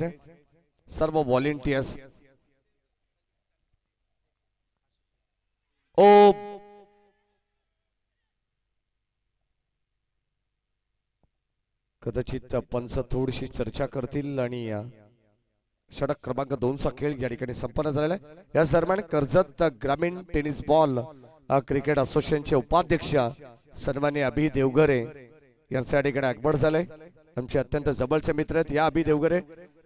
सर्व व्हॉलेंटियर्स ओ कदाचित पंच थोडीशी चर्चा करतील आणि षटक क्रमांक 2 चा खेळ या ठिकाणी संपन्न झालेला आहे। या दरम्यान कर्जत ग्रामीण टेनिस बॉल क्रिकेट असोसिएशनचे उपाध्यक्ष सन्माननीय अभि देवगरे यांच्या ठिकाणी आगमन झाले। आमचे अत्यंत जवळचे मित्र आहेत या अभि देवगरे,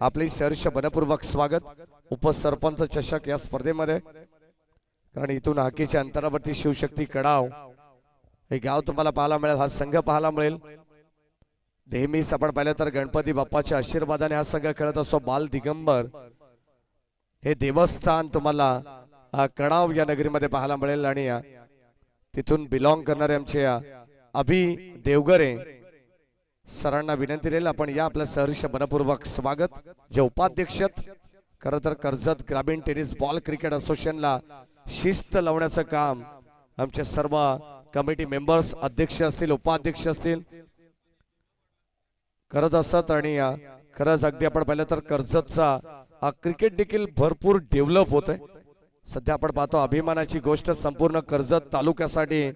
आपले सहर्ष मनपूर्वक स्वागत उपसरपंच चषक या स्पर्धेमध्ये। कारण इथून हाकीच्या अंतरावरती शिवशक्ती कडाव हे गाव तुम्हाला पाहायला मिळेल, हा संघ पाहायला मिळेल। नेहमीच आपण पाहिलं तर गणपती बाप्पाच्या आशीर्वादाने हा संघ खेळत असतो। बाल दिगंबर हे देवस्थान तुम्हाला कडाव या नगरीमध्ये पाहायला मिळेल आणि तिथून बिलॉंग करणारे आमचे अभि देवगरे सरांना विनंती राहील आपण या आपल्या सहर्ष मनपूर्वक स्वागत। जे उपाध्यक्ष खरं तर कर्जत ग्रामीण टेनिस बॉल क्रिकेट असोसिएशनला शिस्त लावण्याचं काम आमचे सर्व कमिटी मेंबर्स अध्यक्ष असतील उपाध्यक्ष असतील करत असतात आणि खरंच अगदी आपण पाहिलं तर कर्जतचा क्रिकेट देखील भरपूर डेव्हलप होत आहे। सध्या आपण पाहतो अभिमानाची गोष्ट संपूर्ण कर्जत तालुक्यासाठी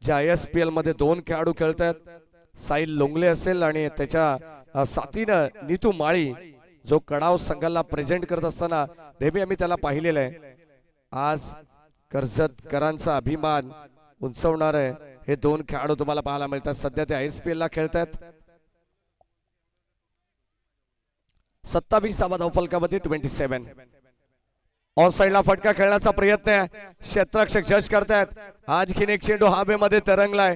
ज्या ISPL मध्ये 2 खेळाडू खेळत आहेत, साहिल लोंगले असेल आणि त्याच्या साथीनं नीतू माळी जो कडाव संघाला प्रेझेंट करत असताना नेहमी आम्ही त्याला पाहिलेलं आहे। आज कर्जतकरांचा अभिमान उंचवणारे हे 2 खेळाडू तुम्हाला पाहायला मिळतात। सध्या ते ISPL ला खेळतात। 27 धावा धावफलकामध्ये 27 ऑन साइडला फटका खेळण्याचा प्रयत्न आहे, क्षेत्ररक्षक जज करतायत। आणखीन एक चेंडू हवेमध्ये तरंगलाय,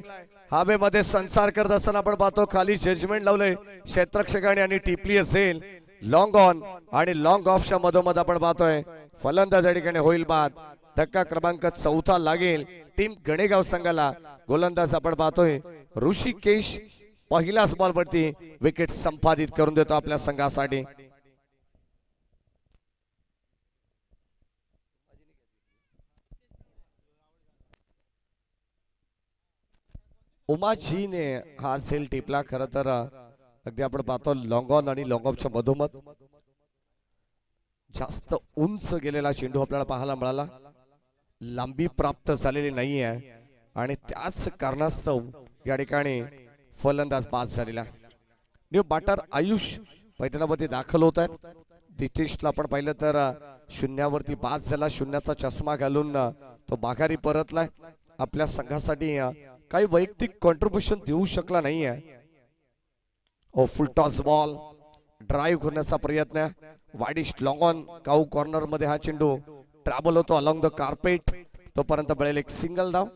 हवेमध्ये संचार करत असताना आपण पाहतो खाली जजमेंट लावलंय क्षेत्ररक्षकाने आणि टिपली असेल लॉंग ऑन आणि लॉंग ऑफच्या मधोमध आपण पाहतोय फलंदाज या ठिकाणी होईल बाद। धक्का क्रमांक 4 लागेल टीम गणेगाव संघाला। गोलंदाज आपण पाहतोय ऋषिकेश पहिल्याच बॉल वरती विकेट संपादित करून देतो आपल्या संघासाठी। उमाजीने हा सेल टिपला। खरं तर अगदी आपण पाहतो लॉंग ऑन आणि लॉंग ऑफच्या मधोमध जास्त उंच गेलेला चेंडू आपल्याला पाहायला मिळाला, लांबी प्राप्त झालेली नाहीये आणि त्याच कारणास्तव या ठिकाणी फलंदाज बाद झालेला। न्यू बॅटर आयुष मैदानावरती दाखल होत आहेत। दितेशला आपण पाहिलं तर शून्यावरती बाद झाला, शून्याचा चष्मा घालून तो माघारी परतलाय। आपल्या संघासाठी काही वैयक्तिक कॉन्ट्रीब्युशन देऊ शकला नाहीये। ओ फुल टॉस बॉल ड्राइव्ह करण्याचा प्रयत्न, widish long on cow corner मध्ये हा चेंडू ट्रॅव्हल होतो अलॉंग द कार्पेट, तोपर्यंत मिळेल एक सिंगल धाव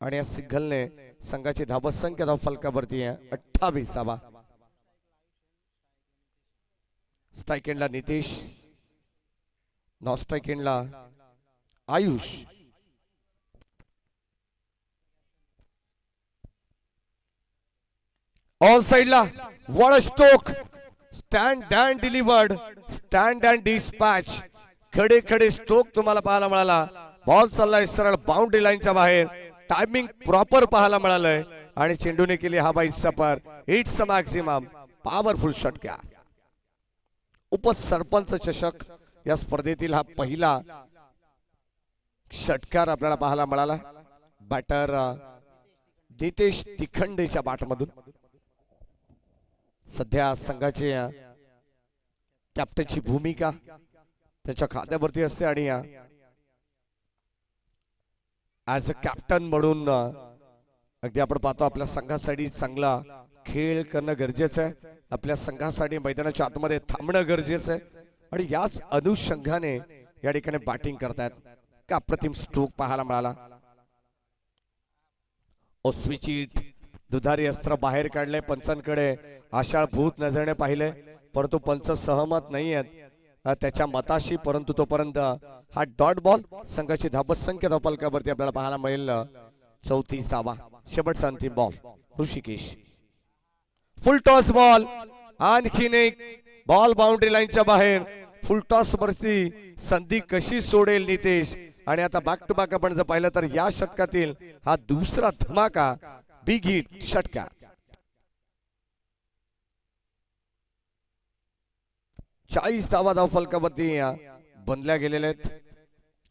आणि या सिंगलने संघाची धावसंख्या धावफलकावरती आहे 28 धावा। स्ट्राइक एंडला नितेश, नॉन स्ट्राइक एंडला आयुष। ऑन साइडला wall stroke stand and delivered, stand and dispatch खडे खडे स्टोक तुम्हाला पाहायला मिळाला। बॉल चाललाय सरळ बाउंड्री लाईनच्या बाहेर, टायमिंग प्रॉपर पाहायला मिळालंय आणि चेंडूने केली हवा सफर। इट्स अ मॅक्सिमम पॉवरफुल षटका। उपसरपंच चषक या स्पर्धेतील हा पहिला षटकार आपल्याला पाहायला मिळाला। बॅटर दितेश तिखंडेच्या बॅटमधून सध्या संघाचे कॅप्टनची भूमिका त्याच्या खात्यावरती असते आणि ऍज अ कॅप्टन म्हणून अगदी आपण पाहतो आपल्या संघासाठी चांगला खेळ करणं गरजेचं आहे, आपल्या संघासाठी मैदानाच्या आतमध्ये थांबणं गरजेचं आहे आणि याच अनुषंगाने या ठिकाणी बॅटिंग करतायत। का अप्रतिम स्ट्रोक पाहायला मिळाला। ओ स्विचिट दुधारी अस्त्र बाहेर काढले, पंचांकडे आशाळ भूत नजरेने पाहिले परंतु पंच सहमत नाही आहेत त्याच्या मताशी, परंतु तोपर्यंत हा डॉट बॉल संघाची धावसंख्या धावफलकावरती आपल्याला पाहायला मिळेल 34 धावा। शेवटचा अंतिम बॉल ऋषिकेश, फुल टॉस बॉल, आणखीन एक बॉल बाउंड्री लाईनच्या बाहेर। फुल टॉस वरती संधी कशी सोडेल नितेश आणि आता बॅक टू बॅक आपण जर पाहिलं तर या षटकातील हा दुसरा धमाका बिग हिट षटका। 40 धावा धाव फलकावरती बनल्या गेलेल्या आहेत।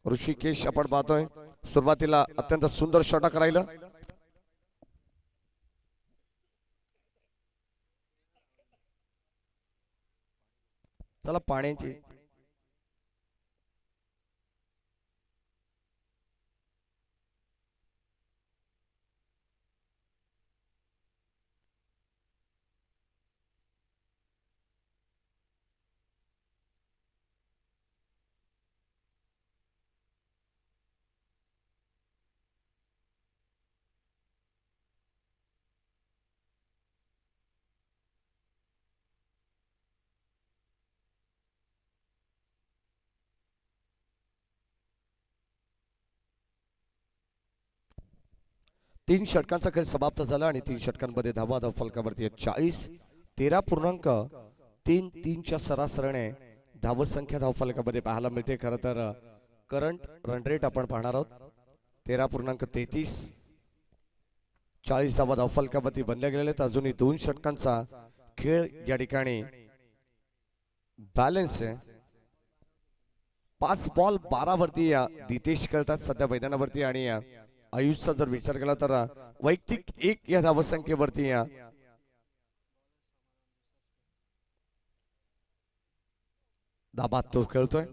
ऋषिकेश आपण पाहतोय सुरुवातीला अत्यंत सुंदर षटक राहिलं। चला पाण्याची 3 षटकांचा खेळ समाप्त झाला आणि 3 षटकांमध्ये धावा धाव फलकावरती 40 13.33च्या सरासरीने धावसंख्या धाव फलकामध्ये पाहायला मिळते। खरं तर करंट रन रेट आपण पाहणार आहोत 13.33 40 धावा धाव फलकावरती बनल्या गेलेले आहेत। अजूनही 2 षटकांचा खेळ या ठिकाणी बॅलन्स आहे। 5 बॉल 12 वरती दितेश खेळतात सध्या मैदानावरती आणि आयुषचा जर विचार केला तर वैयक्तिक 1 या धावसंख्येवरती दाबात तो खेळतोय।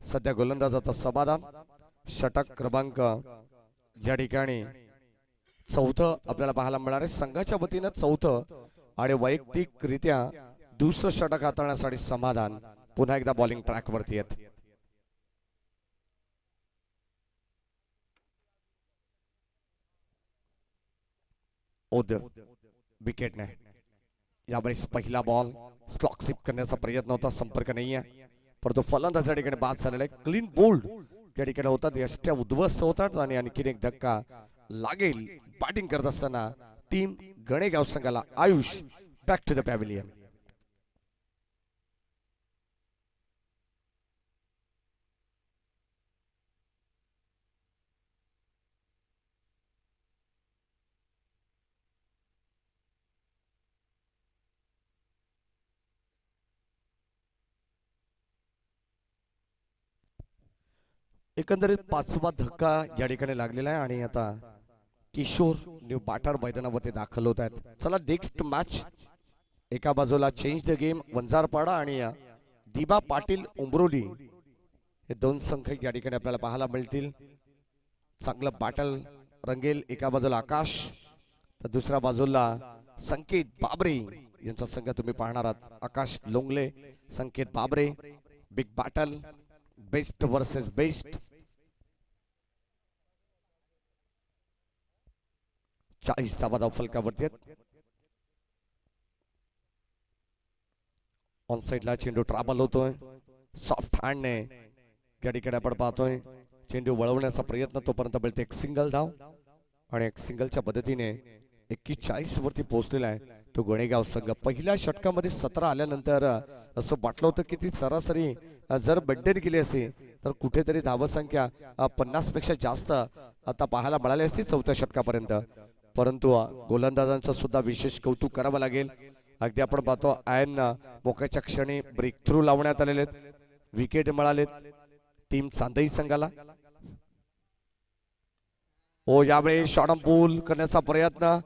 सध्या गोलंदाजाचा समाधान षटक क्रमांक या ठिकाणी 4थं आपल्याला पाहायला मिळणार आहे। संघाच्या वतीनं 4थं आणि वैयक्तिकरित्या दुसरं षटक हाताळण्यासाठी समाधान पुन्हा एकदा बॉलिंग ट्रॅक वरती आहेत। विकेट नाही यावेळेस पहिला बॉल स्लॉक स्लिप करण्याचा प्रयत्न होता, संपर्क नाही आहे परंतु फलंदाज या ठिकाणी बाद झालेला आहे। क्लीन बोल्ड या ठिकाणी होतात, यष्ट्या उद्ध्वस्त होतात आणि आणखीन एक धक्का लागेल। बॅटिंग करत असताना टीम गणेगाव संघाला Ayush back to the pavilion. एकंदरीत 5वा धक्का या ठिकाणी लागलेला आहे आणि आता किशोर न्यू बाटार मैदानावरती दाखल होत आहेत। चला नेक्स्ट मॅच एका बाजूला चेंज द गेम वंजारपाडा आणि दिबा पाटील उमरोली हे 2 संघ या ठिकाणी आपल्याला पाहायला मिळतील। चांगलं बॅटल रंगेल। एका बाजूला आकाश तर दुसऱ्या बाजूला संकेत बाबरे यांचा संघ तुम्ही पाहणार आहात। आकाश Longle Sanket Babare big battle best versus best. 40 धावा धाव फलकावरती आहेत। ऑन साइडला चेंडू ट्रॅव्हल होतोय सॉफ्ट हँडने या ठिकाणी आपण पाहतोय चेंडू वळवण्याचा प्रयत्न, तोपर्यंत मिळते एक सिंगल धाव आणि एक सिंगलच्या पद्धतीने 41 वरती पोहोचलेला आहे तो गणेगाव संघ। पहिल्या षटकामध्ये 17 आल्यानंतर असं वाटलं होतं की ती सरासरी जर बड्डेन केली असती तर कुठेतरी धावसंख्या 50 पेक्षा जास्त आता पाहायला मिळाली असती 4थ्या षटकापर्यंत, परंतु गोलंदाजांचं सुद्धा विशेष कौतुक करावं लागेल। अगदी आपण पाहतो आयन मोक्याच्या क्षणी ब्रेक थ्रू लावण्यात आलेले आहेत, विकेट मिळालेत टीम चांदई संघाला। यावेळी शॉर्ट पूल करण्याचा प्रयत्न,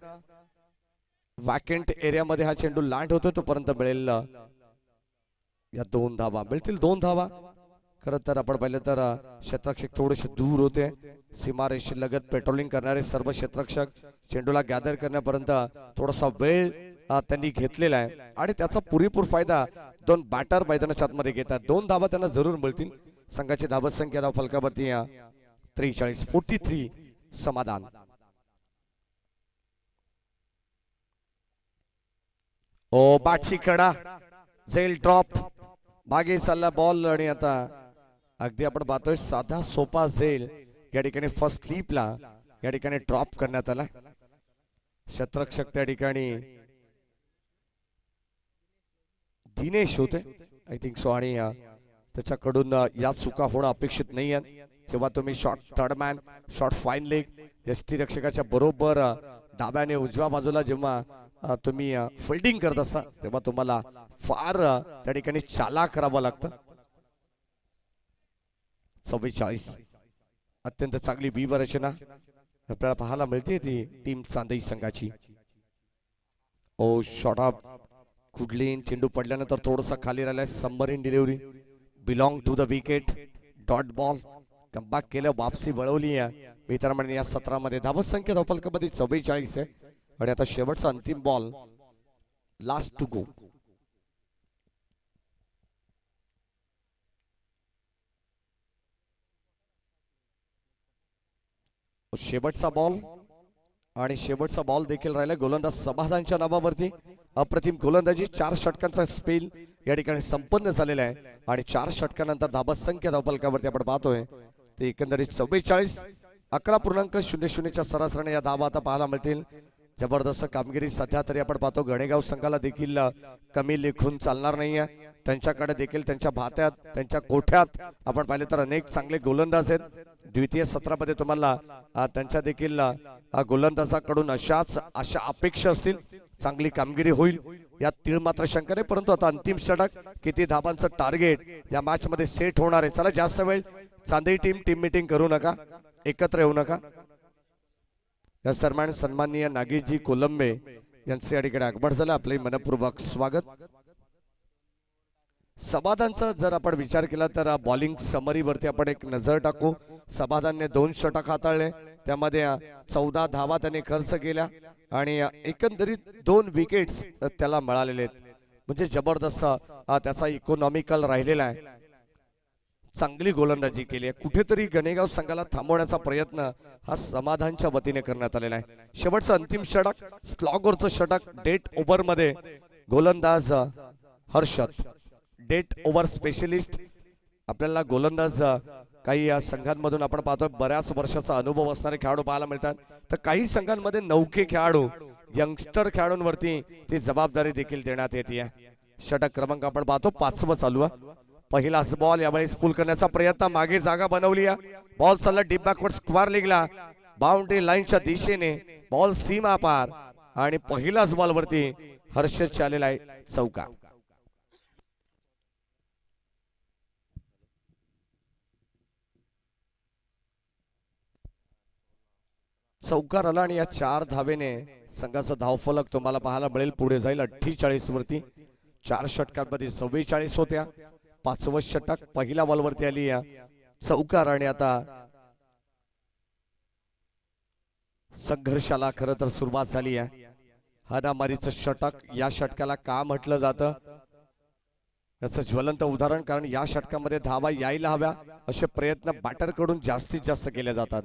वॅकेंट एरियामध्ये हा चेंडू लँड होतो तोपर्यंत मिळेल या 2 धावा मिळतील। 2 धावा खरं तर आपण पाहिलं तर क्षेत्ररक्षक थोडेसे दूर होते, सीमारेषे लगत पेट्रोलिंग करणारे सर्व क्षेत्ररक्षक चेंडूला गॅदर करण्यापर्यंत थोडासा वेळ त्यांनी घेतलेला आहे आणि त्याचा पुरेपूर फायदा 2 बॅटर मैदानाच्या आतमध्ये घेतात। 2 धावा त्यांना जरूर मिळतील। संघाची धावसंख्या धाव फलकावरती 43 समाधान। बॅटची कडा झेल ड्रॉप मागे चालला बॉल आणि आता अगदी आपण पाहतोय साधा सोपा झेल या ठिकाणी फर्स्ट स्लीपला या ठिकाणी ड्रॉप करण्यात आला। क्षेत्ररक्षक त्या ठिकाणी दिनेश होते आय थिंक सो आणि त्याच्याकडून या चुका होणं अपेक्षित नाही आहे। जेव्हा तुम्ही short third man short fine leg यष्टी रक्षकाच्या बरोबर डाव्याने उजव्या बाजूला जेव्हा तुम्ही फिल्डिंग करत असता तेव्हा तुम्हाला फार त्या ठिकाणी चालाक करावं लागतं. 44 अत्यंत चांगली बी रचना आपल्याला पाहायला मिळते ती टीम चांदई संघाची. ओ शॉट ऑफ कुडलीन चेंडू पडल्यानंतर थोडासा खाली राहिलाय. Submarine delivery belong to the wicket. Dot ball comeback केलं, वापसी वळवली आहे मित्रांनो. या सत्रामध्ये धावत संख्या धावफलकामध्ये 44 आहे आणि आता शेवटचा अंतिम बॉल लास्ट टू गो. शेवटचा बॉल आणि शेवटचा बॉल देखील राहिला गोलंदाज समाधानच्या नावावरती. अप्रतिम गोलंदाजी. 4 षटकांचा स्पेल या ठिकाणी संपन्न झालेला आहे आणि 4 षटकानंतर धावत संख्या धावफलकावरती आपण पाहतोय ते एकंदरीत 44. 11.00च्या सरासरीने या धावा आता पाहायला मिळतील. जबरदस्त कामगिरी सध्या तरी आपण पाहतो. गणेगाव संघाला देखील कमी लेखून चालणार नाहीये. त्यांच्याकडे देखील त्यांच्या भात्यात त्यांच्या कोठ्यात आपण पाहिले तर अनेक चांगले गोलंदाज आहेत. द्वितीय सत्रामध्ये तुम्हाला त्यांच्या देखील गोलंदाजाकडून अशाच अशा अपेक्षा असतील. चांगली कामगिरी होईल यात तीळ मात्र शंका नाही. परंतु आता अंतिम षटक किती धावांचं टार्गेट या मॅच मध्ये सेट होणार आहे. चला जास्त वेळ चांदई टीम मीटिंग करू नका, एकत्र येऊ नका. या सन्मान सन्माननीय नागेशजी कोलंबे यांचे या ठिकाणी आगमन झालं. आपले मनपूर्वक स्वागत. समाधानचा जर आपण विचार केला तर बॉलिंग समरीवरती आपण एक नजर टाकू. समाधानने 2 षटक हाताळले, त्यामध्ये 14 धावा त्याने खर्च केल्या आणि एकंदरीत 2 विकेट्स त्याला मिळालेले आहेत. म्हणजे जबरदस्त त्याचा इकॉनॉमिकल राहिलेला आहे. चांगली गोलंदाजी केली आहे. कुठेतरी गणेगाव संघाला थांबवण्याचा प्रयत्न हा समाधानच्या वतीने करण्यात आलेला आहे. शेवटचं अंतिम षटक स्लॉगरचं षटक डेट ओव्हर मध्ये गोलंदाज हर्षद डेट ओव्हर स्पेशलिस्ट. आपल्याला गोलंदाज काही संघांमधून आपण पाहतोय बऱ्याच वर्षाचा अनुभव असणारे खेळाडू पाहायला मिळतात. तर काही संघांमध्ये नौके खेळाडू यंगस्टर खेळाडूंवरती ती जबाबदारी देखील देण्यात येते. षटक क्रमांक आपण पाहतो 5वं चालू आहे. पहिलाच बॉल यावेळेस पुल करण्याचा प्रयत्न, मागे जागा बनवली आहे. बॉल चालला डीप बॅकवर्ड स्क्वेअर लिगला बाउंड्री लाईनच्या दिशेने. बॉल सीमा पार आणि पहिलाच बॉल वरती हर्षद आलेला आहे चौका. चौकार आला आणि या 4 धावेने संघाचा धावफलक तुम्हाला पाहायला मिळेल पुढे जाईल 48 वरती. 4 षटकांमध्ये 44 होत्या. 5वं षटक पहिल्या बॉल वरती आली या चौकार आणि आता संघर्षाला खरं तर सुरुवात झाली आहे. हाणामारीचं षटक या षटकाला का म्हटलं जातं याचं ज्वलंत उदाहरण, कारण या षटकामध्ये धावा यायला हव्या असे प्रयत्न बॅटर कडून जास्तीत जास्त केले जातात.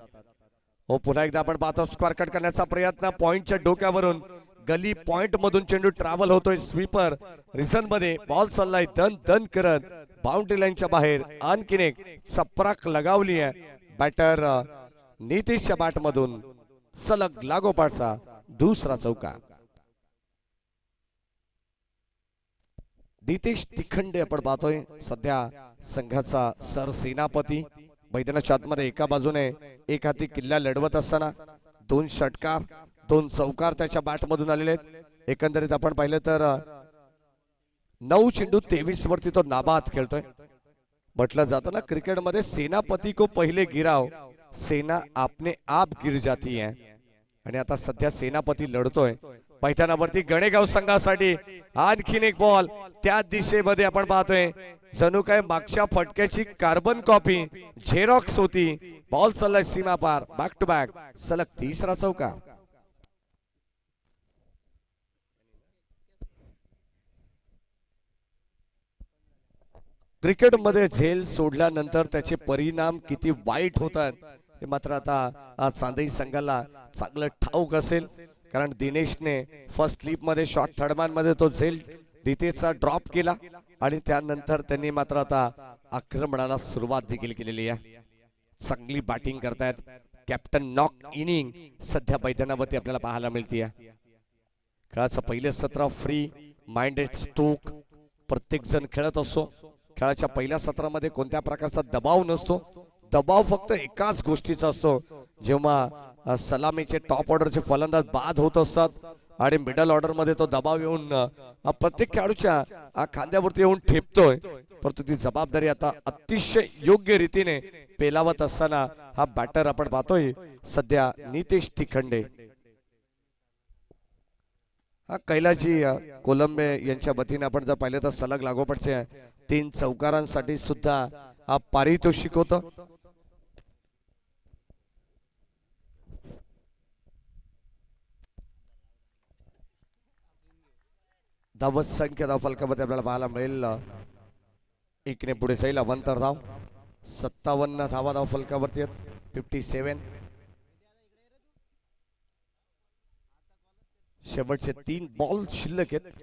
हो पुन्हा एकदा आपण पाहतो स्क्वेअर कट करण्याचा प्रयत्न. पॉइंटच्या डोक्यावरून गली पॉइंट मधून चेंडू ट्रॅव्हल होतोय स्वीपर रिझन मध्ये. बॉल चाललाय दन दन करत बाउंड्री लाईनच्या बाहेर. आणखीन एक चपराक लगावली आहे बॅटर नितीशच्या बॅट मधून. सलग लागोपाठचा दुसरा चौका. नितीश तिखंडे आपण पाहतोय सध्या संघाचा सरसेनापती. मैदानाच्या आतमध्ये एका बाजूने एक हाती किल्ला लढवत असताना 2 षटकार 2 चौकार त्याच्या बॅट मधून आलेले आहेत. एकंदरीत आपण पाहिलं तर 9 चेंडू 23 वरती तो नाबाद खेळतोय. म्हटलं जातं ना क्रिकेटमध्ये सेनापती को पहिले गिराव सेना आपने आप गिर जाती है. आणि आता सध्या सेनापती लढतोय मैदानावरती गणेगाव संघासाठी. आणखीन एक बॉल त्या दिशेमध्ये आपण पाहतोय जणू काय मागच्या फटक्याची कार्बन कॉपी झेरॉक्स होती. बॉल चाललाय सीमा पार. बॅक टू बॅक सलग तिसरा चौका. क्रिकेटमध्ये झेल सोडल्यानंतर त्याचे परिणाम किती वाईट होतात हे मात्र आता चांदई संघाला चांगलं ठाऊक असेल. कारण दिनेशने फर्स्ट स्लिप मध्ये शॉर्ट थर्डमॅन मध्ये तो झेल रितेशचा ड्रॉप केला आणि त्यानंतर त्यांनी मात्र आता आक्रमणाला सुरुवात देखील केलेली आहे. चांगली बॅटिंग करतायत. कॅप्टन नॉक इनिंग सध्या मैदानावरती आपल्याला पाहायला मिळते. खेळाचं पहिले सत्र फ्री माइंडेड स्ट्रोक प्रत्येक जण खेळत असतो. खेळाच्या पहिल्या सत्रामध्ये कोणत्या प्रकारचा दबाव नसतो. दबाव फक्त एकाच गोष्टीचा असतो, जेव्हा सलामीचे टॉप ऑर्डरचे फलंदाज बाद होत असतात आणि मिडल ऑर्डर मध्ये तो दबाव येऊन प्रत्येक खेळाडूच्या खांद्यावरती येऊन ठेपतोय, परंतु ती जबाबदारी आता अतिशय योग्य रीतीने पेलावत असताना हा बॅटर आपण पाहतोय सध्या नितेश तिखंडे. हा कैलाजी कोलंबे यांच्या वतीने आपण जर पाहिलं तर सलग लागोपाठच्या 3 चौकारांसाठी सुद्धा पारितोषिक होतं. धावत संख्या धावफलकामध्ये आपल्याला पाहायला मिळेल. एकने पुढे जाईल अवंतर धाव 57 धावा धावफलकावरती आहेत. 57. शेवटचे 3 बॉल शिल्लक आहेत.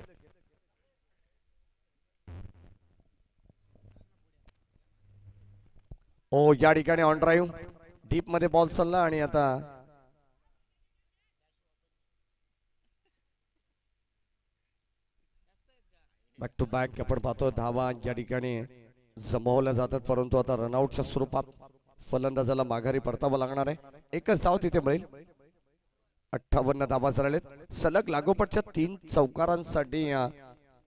ओ या ठिकाणी ऑन ड्राईव्ह डीप मध्ये बॉल चालला आणि आता बॅक टू बॅक आपण पाहतो धावा या ठिकाणी जमवल्या जातात, परंतु आता रनआउटच्या स्वरूपात फलंदाजाला माघारी परतावं लागणार आहे. एकच धाव तिथे मिळेल. 58 धावा झालेत. सलग लागोपाठच्या 3 चौकारांसाठी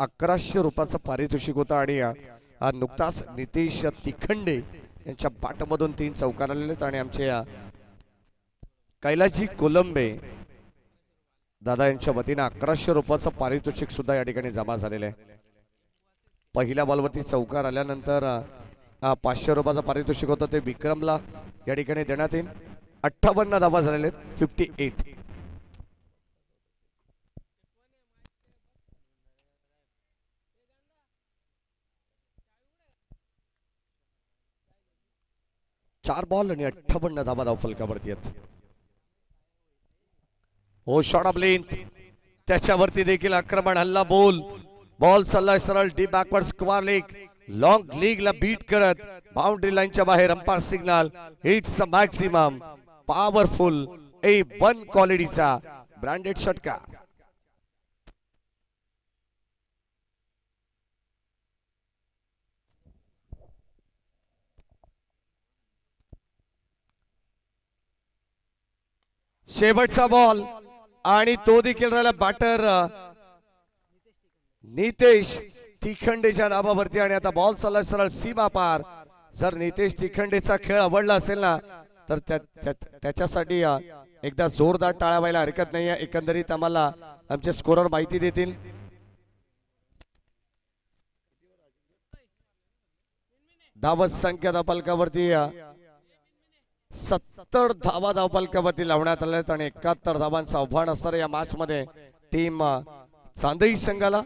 1100 रुपयाचं पारितोषिक होतं आणि नुकताच नितेश तिखंडे यांच्या बाटमधून 3 चौकार आलेले आहेत आणि आमचे कैलाजी कोलंबे दादा यांच्या वतीने 1100 रुपयाचं पारितोषिक सुद्धा या ठिकाणी जमा झालेलं आहे. पहिल्या बॉलवरती चौकार आल्यानंतर 500 रुपयाचं पारितोषिक होतं ते विक्रमला या ठिकाणी देण्यात येईल. 58 धावा झालेले आहेत. 58. चार बॉल आणि 58 धावा धावफलकावरती आहेत. ओ शॉट ऑफ लेंथ त्याच्यावरती देखील आक्रमण हल्ला बॉल चालला सरळ deep backward square leg long लीगला बीट करत बाउंड्री लाईनच्या बाहेर umpire signal. It's a maximum powerful A1 क्वालिटीचा ब्रँडेड षटकार. शेवटचा बॉल आणि तो देखील राहिला बॅटर नितेश तिखंडेच्या नावावरती आणि आता बॉल चालला सरळ सीमा पार. जर नितेश तिखंडेचा खेळ आवडला असेल ना तर त्याच्यासाठी एकदा जोरदार टाळ्या व्हायला हरकत नाही. एकंदरीत आम्हाला आमचे स्कोरर माहिती देतील. धावत संख्या धावफलकावरती 70 धावा धावफलकावरती लावण्यात आल्या आहेत आणि 71 धावांचं आव्हान असणार या मॅच मध्ये टीम चांदई संघाला.